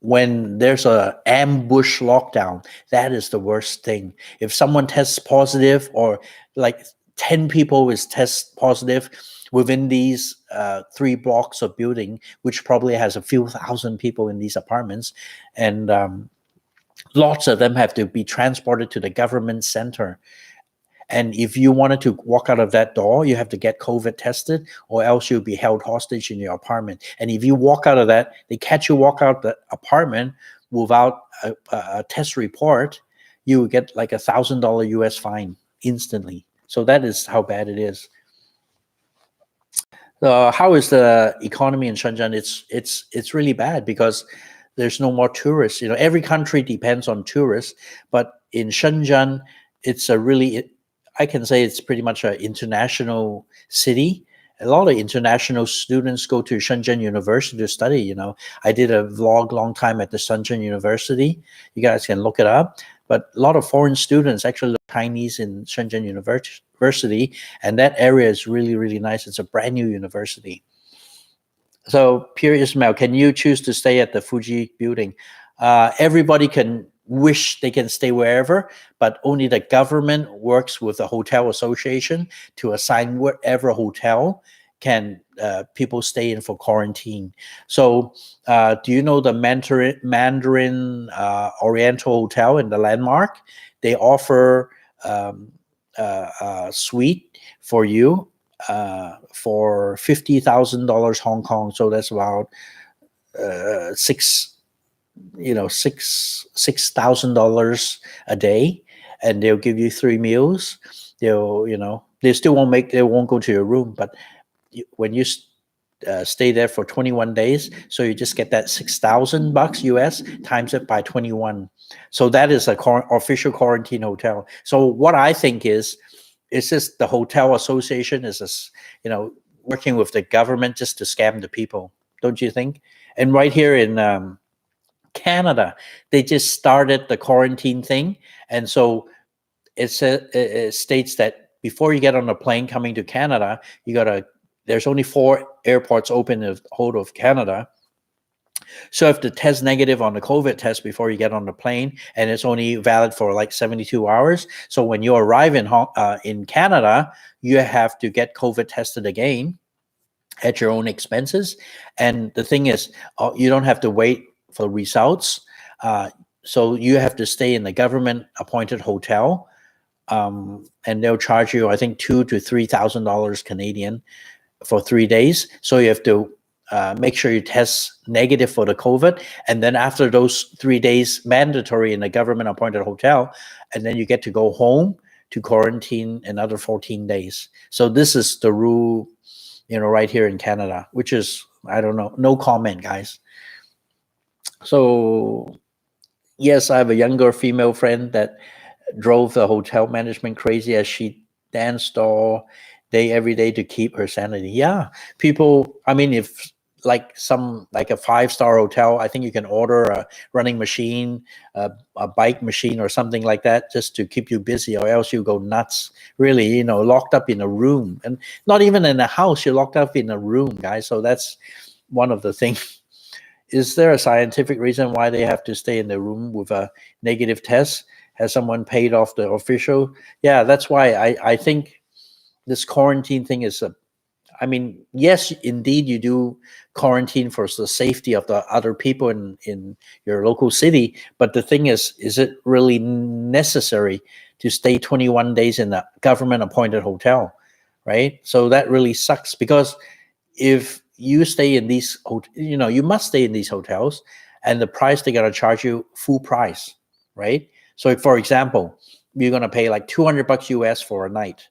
when there's a ambush lockdown, that is the worst thing. If someone tests positive, or like 10 people is test positive within these 3 blocks of building, which probably has a few thousand people in these apartments, and lots of them have to be transported to the government center. And if you wanted to walk out of that door, you have to get COVID tested, or else you'll be held hostage in your apartment. And if you walk out of that, they catch you walk out the apartment without a test report, you will get like $1,000 US fine instantly. So that is how bad it is. How is the economy in Shenzhen? It's really bad because there's no more tourists. Every country depends on tourists, but in Shenzhen, I can say it's pretty much an international city. A lot of international students go to Shenzhen University to study. I did a vlog long time at the Shenzhen University. You guys can look it up. But a lot of foreign students actually learn Chinese in Shenzhen University, and that area is really, really nice. It's a brand new university. So, Pierre Ismail, can you choose to stay at the Fuji building? Everybody can wish they can stay wherever, but only the government works with the hotel association to assign whatever hotel can people stay in for quarantine. So do you know the Mandarin Oriental Hotel in the Landmark? They offer a suite for you for $50,000 Hong Kong. So that's about $6,000 a day, and they'll give you 3 meals. They still they won't go to your room, but when you stay there for 21 days, so you just get that $6,000 US times it by 21. So that is a official quarantine hotel. So what I think is, it's just the hotel association is just, working with the government just to scam the people, don't you think? And right here in Canada, they just started the quarantine thing, and so it states that before you get on a plane coming to Canada, there's only 4 airports open in the whole of Canada. So if the test negative on the COVID test before you get on the plane, and it's only valid for like 72 hours. So when you arrive in Canada, you have to get COVID tested again at your own expenses. And the thing is, you don't have to wait for results. So you have to stay in the government appointed hotel. And they'll charge you, I think, $2,000 to $3,000 Canadian for 3 days. So you have to make sure you test negative for the COVID. And then after those 3 days mandatory in the government appointed hotel, and then you get to go home to quarantine another 14 days. So this is the rule, right here in Canada, which is, I don't know, no comment, guys. So yes, I have a younger female friend that drove the hotel management crazy as she danced all day, every day to keep her sanity. Yeah, people, I mean, if like a 5-star hotel, I think you can order a running machine, a bike machine or something like that, just to keep you busy, or else you go nuts, really, locked up in a room, and not even in a house, you're locked up in a room, guys. So that's one of the things. Is there a scientific reason why they have to stay in the room with a negative test? Has someone paid off the official? Yeah, that's why I think this quarantine thing is yes, indeed, you do quarantine for the safety of the other people in your local city. But the thing is it really necessary to stay 21 days in a government appointed hotel, right? So that really sucks, because if you stay in these, you must stay in these hotels, and the price they're going to charge you full price, right? So for example, you're going to pay like $200 US for a night.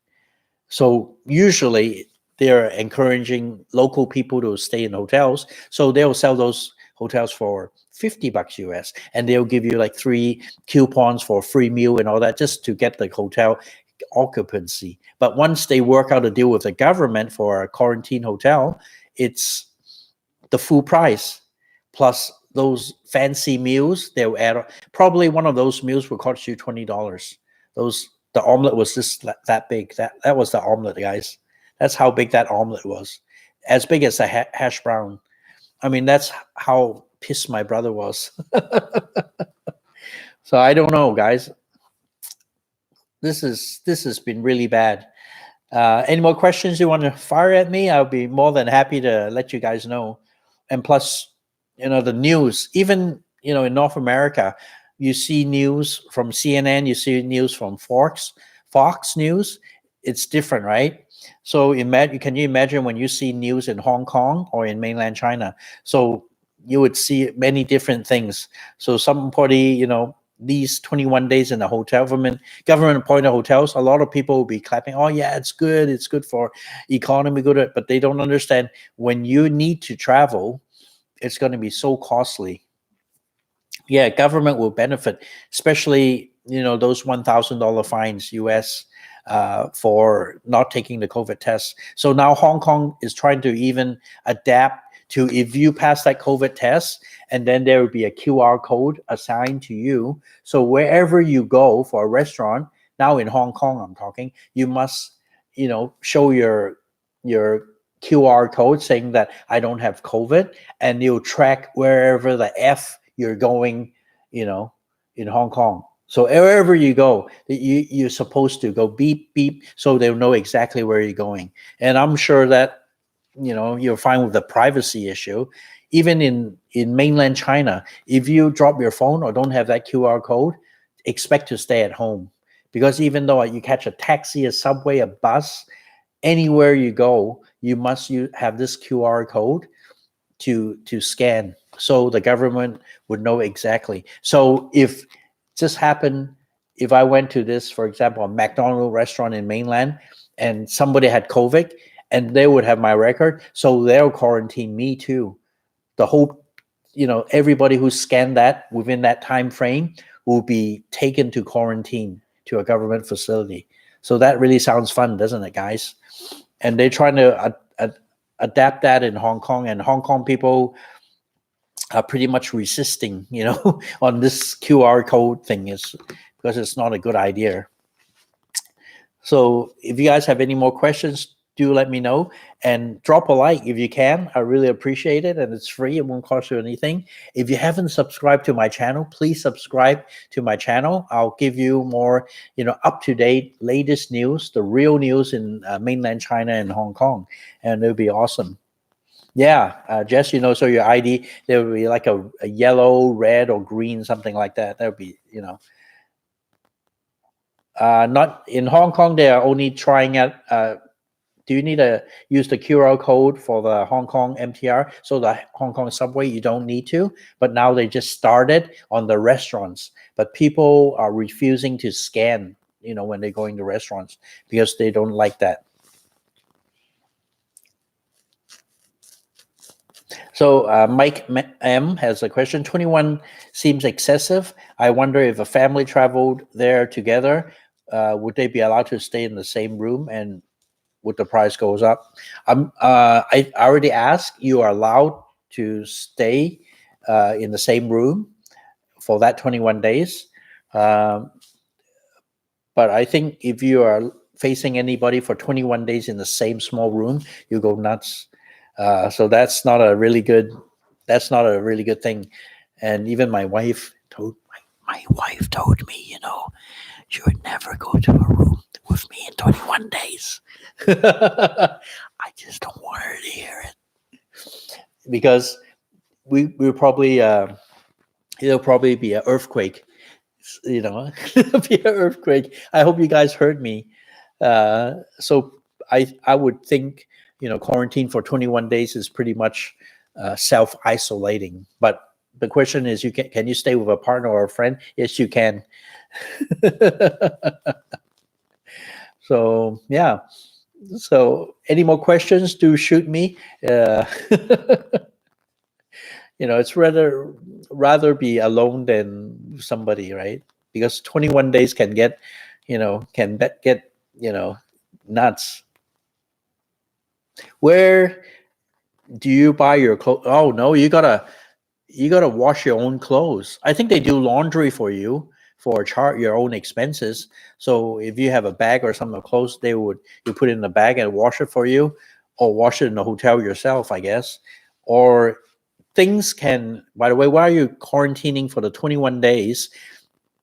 So usually they're encouraging local people to stay in hotels. So they'll sell those hotels for $50 US, and they'll give you like 3 coupons for free meal and all that, just to get the hotel occupancy. But once they work out a deal with the government for a quarantine hotel, it's the full price plus those fancy meals. They'll add, probably one of those meals will cost you $20. The omelet was just that big. That was the omelet, guys. That's how big that omelet was, as big as a hash brown. I mean, that's how pissed my brother was. So I don't know, guys. This has been really bad. Any more questions you want to fire at me? I'll be more than happy to let you guys know. And plus, the news, even, in North America, you see news from CNN, you see news from Fox News. It's different, right? So can you imagine when you see news in Hong Kong or in mainland China? So you would see many different things. So somebody, these 21 days in the hotel, government appointed hotels, a lot of people will be clapping, oh yeah, it's good for economy, good, but they don't understand, when you need to travel, it's going to be so costly. Yeah, government will benefit, especially, those $1,000 fines US for not taking the COVID test. So now Hong Kong is trying to even adapt to, if you pass that COVID test, and then there will be a QR code assigned to you. So wherever you go for a restaurant, now in Hong Kong I'm talking, you must, show your QR code saying that I don't have COVID, and you'll track wherever the F you're going, in Hong Kong. So wherever you go, you're supposed to go beep, beep, so they'll know exactly where you're going. And I'm sure that, you're fine with the privacy issue. Even in mainland China, if you drop your phone or don't have that QR code, expect to stay at home. Because even though you catch a taxi, a subway, a bus, anywhere you go, you must have this QR code to scan, so the government would know exactly. So if just happened, if I went to this, for example, a McDonald's restaurant in Mainland, and somebody had COVID, and they would have my record, so they'll quarantine me too. The whole, everybody who scanned that within that time frame will be taken to quarantine to a government facility. So that really sounds fun, doesn't it, guys? And they're trying to adapt that in Hong Kong, and Hong Kong people are pretty much resisting, on this QR code thing, is because it's not a good idea. So if you guys have any more questions, do let me know, and drop a like if you can. I really appreciate it, and it's free. It won't cost you anything. If you haven't subscribed to my channel, please subscribe to my channel. I'll give you more, up-to-date, latest news, the real news in mainland China and Hong Kong, and it'll be awesome. Yeah, Jess, so your ID, there will be like a yellow, red, or green, something like that. That would be, not in Hong Kong. They are only trying out. Do you need to use the QR code for the Hong Kong MTR? So the Hong Kong subway, you don't need to. But now they just started on the restaurants. But people are refusing to scan, when they're going to restaurants, because they don't like that. So Mike M has a question. 21 seems excessive. I wonder if a family traveled there together, would they be allowed to stay in the same room, and would the price goes up? I already asked. You are allowed to stay in the same room for that 21 days. But I think if you are facing anybody for 21 days in the same small room, you go nuts. So that's not a really good thing. And even my wife told me, you would never go to a room with me in 21 days. I just don't want her to hear it, because we'll probably it'll probably be an earthquake. It'll be an earthquake. I hope you guys heard me. So I would think, quarantine for 21 days is pretty much self-isolating. But the question is, can you stay with a partner or a friend? Yes, you can. So yeah. So any more questions, do shoot me. It's rather be alone than somebody, right? Because 21 days can get nuts. Where do you buy your clothes? Oh no, you gotta wash your own clothes. I think they do laundry for you for your own expenses. So if you have a bag or some clothes, you put it in the bag and wash it for you, or wash it in the hotel yourself, I guess. Or things can, by the way, while you're quarantining for the 21 days,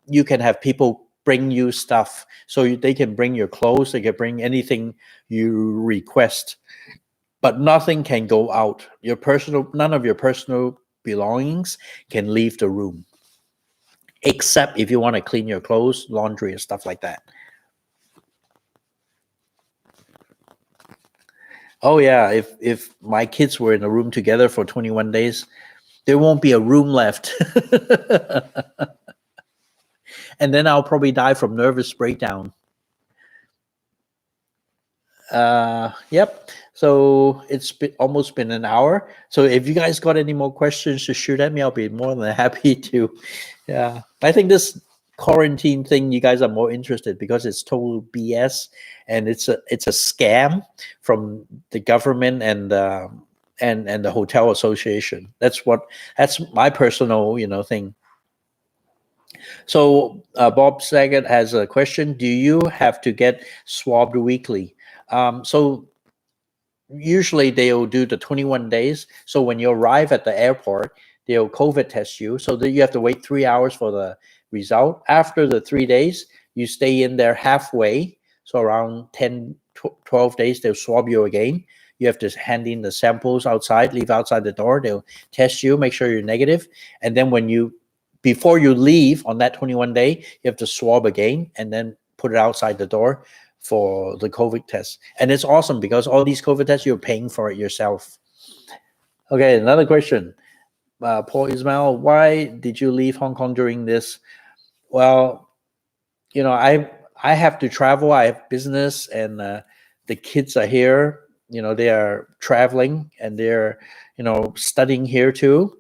you can have people bring you stuff. So they can bring your clothes, they can bring anything you request, but nothing can go out. None of your personal belongings can leave the room, except if you want to clean your clothes, laundry, and stuff like that. Oh yeah, if my kids were in a room together for 21 days, there won't be a room left. And then I'll probably die from nervous breakdown. Yep. So it's almost been an hour. So if you guys got any more questions to shoot at me, I'll be more than happy to. Yeah, I think this quarantine thing, you guys are more interested because it's total BS, and it's a scam from the government and the hotel association. That's my personal thing. So Bob Saget has a question. Do you have to get swabbed weekly? So usually they'll do the 21 days. So when you arrive at the airport, they'll COVID test you. So that you have to wait 3 hours for the result. After the 3 days, you stay in there halfway. So around 10, 12 days, they'll swab you again. You have to hand in the samples outside, leave outside the door. They'll test you, make sure you're negative. And then before you leave on that 21 day, you have to swab again and then put it outside the door for the COVID test. And it's awesome because all these COVID tests, you're paying for it yourself. Okay, another question. Paul Ismail, why did you leave Hong Kong during this? Well, I have to travel. I have business, and the kids are here. They are traveling, and they're studying here too.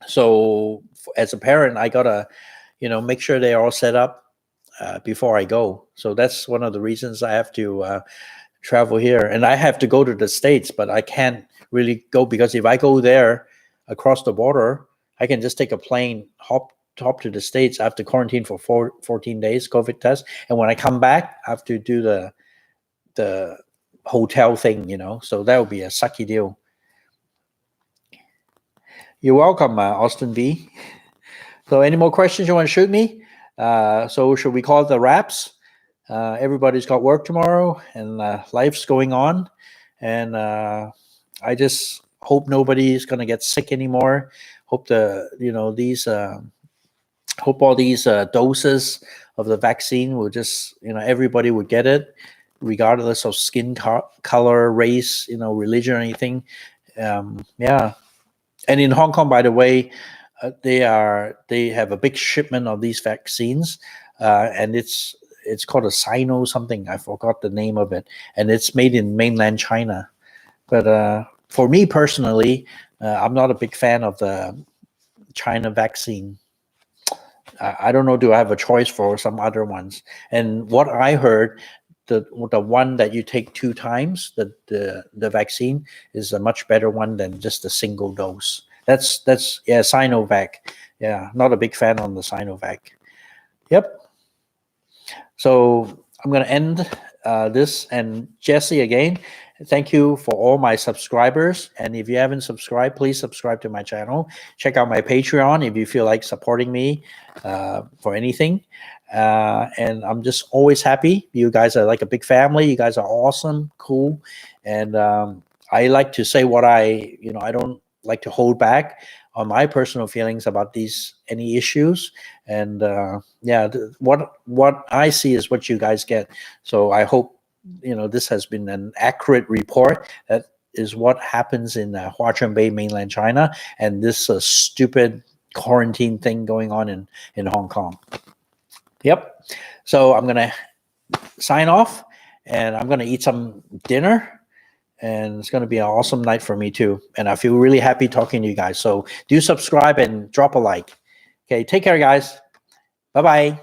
So as a parent, I gotta make sure they're all set up before I go. So that's one of the reasons I have to travel here, and I have to go to the States, but I can't really go because if I go there across the border, I can just take a plane, hop to the States. I have to quarantine for 14 days, COVID test, and when I come back, I have to do the hotel thing. So that would be a sucky deal. You're welcome, Austin B. So any more questions you want to shoot me? So should we call it the wraps? Everybody's got work tomorrow, and life's going on, and I just hope nobody's gonna get sick anymore. Hope hope all these doses of the vaccine will just everybody would get it, regardless of skin color, race, religion, or anything. Yeah, and in Hong Kong, by the way, they have a big shipment of these vaccines, and it's called a Sino something. I forgot the name of it, and it's made in mainland China. But for me personally, I'm not a big fan of the China vaccine. I don't know. Do I have a choice for some other ones? And what I heard, the one that you take 2 times, the vaccine is a much better one than just a single dose. That's Sinovac. Yeah, not a big fan on the Sinovac. Yep. So I'm going to end this. And Jesse, again, thank you for all my subscribers. And if you haven't subscribed, please subscribe to my channel. Check out my Patreon if you feel like supporting me for anything. And I'm just always happy. You guys are like a big family. You guys are awesome, cool. And I like to say what I don't like to hold back on my personal feelings about any issues. And what I see is what you guys get. So I hope this has been an accurate report. That is what happens in Huaqingbei, mainland China, and this stupid quarantine thing going on in Hong Kong. Yep. So I'm gonna sign off, and I'm gonna eat some dinner. And it's going to be an awesome night for me too. And I feel really happy talking to you guys. So do subscribe and drop a like. Okay, take care, guys. Bye-bye.